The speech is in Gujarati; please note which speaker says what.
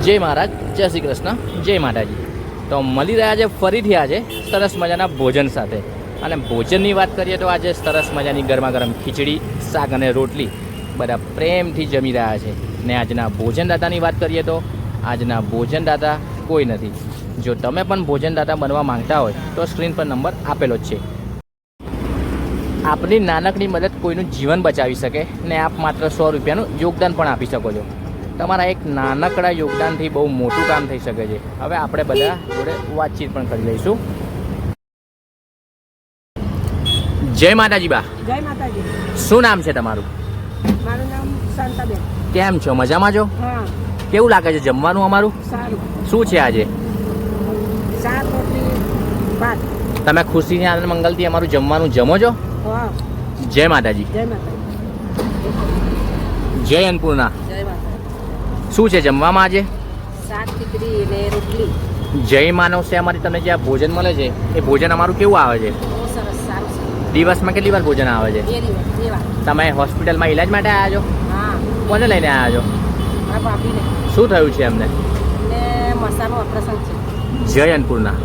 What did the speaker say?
Speaker 1: જય મહારાજ, જય શ્રી કૃષ્ણ, જય માતાજી. તો મળી રહ્યા છે ફરીથી આજે સરસ મજાના ભોજન સાથે. અને ભોજનની વાત કરીએ તો આજે સરસ મજાની ગરમા ગરમ ખીચડી, શાક અને રોટલી બધા પ્રેમથી જમી રહ્યા છે. ને આજના ભોજનદાતાની વાત કરીએ તો આજના ભોજનદાતા કોઈ નથી. જો તમે પણ ભોજનદાતા બનવા માંગતા હોય તો સ્ક્રીન પર નંબર આપેલો જ છે. આપની નાનકડી મદદ કોઈનું જીવન બચાવી શકે ને આપ માત્ર 100 રૂપિયાનું યોગદાન પણ આપી શકો છો. તમારા એક નાનકડા યોગદાનથી બહુ મોટું કામ થઈ શકે છે. હવે આપણે બધા જોડે વાતચીત પણ કરી લઈશું. જય માતાજી બા.
Speaker 2: જય માતાજી.
Speaker 1: શું નામ છે તમારું?
Speaker 2: મારું નામ શાંતાબેન.
Speaker 1: કેમ છો? મજામાં છો?
Speaker 2: હા.
Speaker 1: કેવું લાગે છે જમવાનું અમારું?
Speaker 2: સારું.
Speaker 1: શું છે આજે?
Speaker 2: શાક રોટલી ભાત.
Speaker 1: તમે ખુશીની આનંદ મંગલથી અમારું જમવાનું જમો છો?
Speaker 2: હા.
Speaker 1: જય માતાજી.
Speaker 2: જય માતાજી.
Speaker 1: જય અન્નપૂર્ણા.
Speaker 2: જય માતાજી.
Speaker 1: શું છે જમવામાં આજે?
Speaker 2: શાક ખીચડી ને રોટલી.
Speaker 1: જય માનવ સેવામાંથી તમને જે આ ભોજન મળે છે એ ભોજન અમારું કેવું આવે છે?
Speaker 2: બહુ સરસ સારું છે.
Speaker 1: દિવસમાં કેટલી વાર ભોજન આવે છે?
Speaker 2: 2 દિવસ 2 વાર.
Speaker 1: તમે હોસ્પિટલમાં ઈલાજ માટે આવ્યા છો?
Speaker 2: હા.
Speaker 1: કોને લઈને આવ્યા છો?
Speaker 2: મારા ભાભીને
Speaker 1: શું થયું છે એમને?
Speaker 2: ને મસાનું ઓપરેશન છે.
Speaker 1: જય અન્નપૂર્ણા.